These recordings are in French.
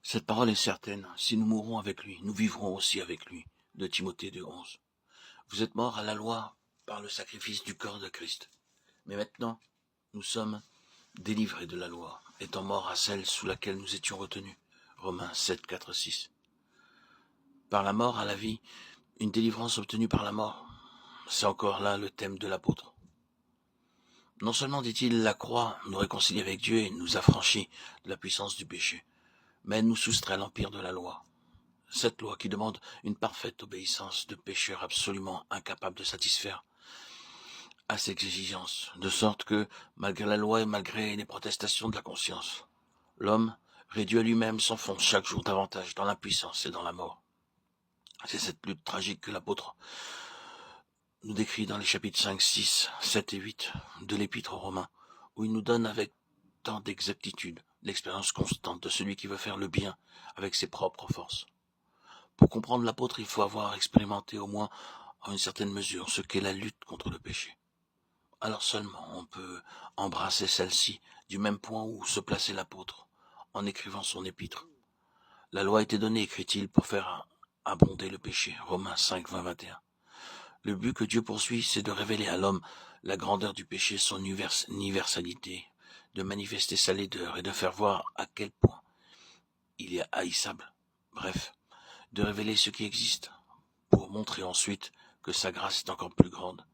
Cette parole est certaine, si nous mourrons avec lui, nous vivrons aussi avec lui. De Timothée 2,11. Vous êtes morts à la loi par le sacrifice du corps de Christ. Mais maintenant, nous sommes délivrés de la loi, étant morts à celle sous laquelle nous étions retenus. Romains 7, 4, 6. Par la mort à la vie, une délivrance obtenue par la mort. C'est encore là le thème de l'apôtre. Non seulement, dit-il, la croix nous réconcilie avec Dieu et nous affranchit de la puissance du péché, mais elle nous soustrait à l'empire de la loi. Cette loi qui demande une parfaite obéissance de pécheurs absolument incapables de satisfaire à ses exigences, de sorte que, malgré la loi et malgré les protestations de la conscience, l'homme, réduit à lui-même, s'enfonce chaque jour davantage dans l'impuissance et dans la mort. C'est cette lutte tragique que l'apôtre nous décrit dans les chapitres 5, 6, 7 et 8 de l'Épître aux Romains, où il nous donne avec tant d'exactitude l'expérience constante de celui qui veut faire le bien avec ses propres forces. Pour comprendre l'apôtre, il faut avoir expérimenté au moins en une certaine mesure ce qu'est la lutte contre le péché. Alors seulement on peut embrasser celle-ci du même point où se plaçait l'apôtre en écrivant son épître. La loi a été donnée, écrit-il, pour faire abonder le péché. Romains 5, 20, 21. Le but que Dieu poursuit, c'est de révéler à l'homme la grandeur du péché, son universalité, de manifester sa laideur et de faire voir à quel point il est haïssable. Bref, de révéler ce qui existe, pour montrer ensuite que sa grâce est encore plus grande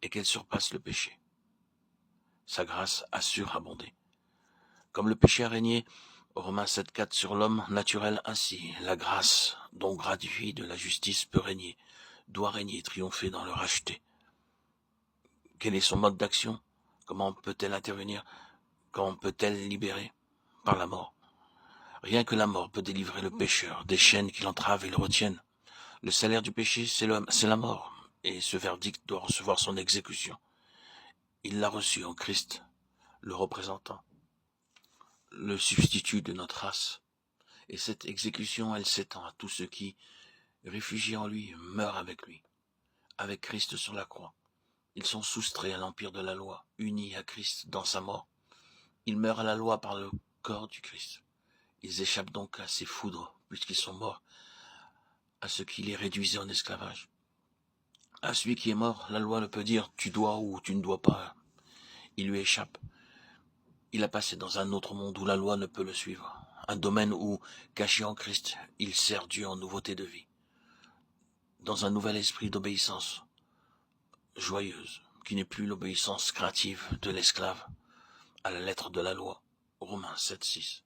et qu'elle surpasse le péché. Sa grâce a surabondé. Comme le péché a régné, Romains 7,4 sur l'homme naturel, ainsi la grâce, dont gratuit de la justice peut régner, doit régner, triompher dans le racheté. Quel est son mode d'action? Comment peut-elle intervenir? Comment peut-elle libérer? Par la mort. Rien que la mort peut délivrer le pécheur des chaînes qui l'entravent et le retiennent. Le salaire du péché, c'est la mort, et ce verdict doit recevoir son exécution. Il l'a reçu en Christ, le représentant, le substitut de notre race. Et cette exécution, elle s'étend à tous ceux qui, réfugiés en lui, meurent avec lui, avec Christ sur la croix. Ils sont soustraits à l'empire de la loi, unis à Christ dans sa mort. Ils meurent à la loi par le corps du Christ. Ils échappent donc à ses foudres, puisqu'ils sont morts, à ce qui les réduisait en esclavage. À celui qui est mort, la loi ne peut dire « tu dois » ou « tu ne dois pas ». Il lui échappe. Il a passé dans un autre monde où la loi ne peut le suivre. Un domaine où, caché en Christ, il sert Dieu en nouveauté de vie. Dans un nouvel esprit d'obéissance joyeuse, qui n'est plus l'obéissance craintive de l'esclave à la lettre de la loi. Romains 7, 6.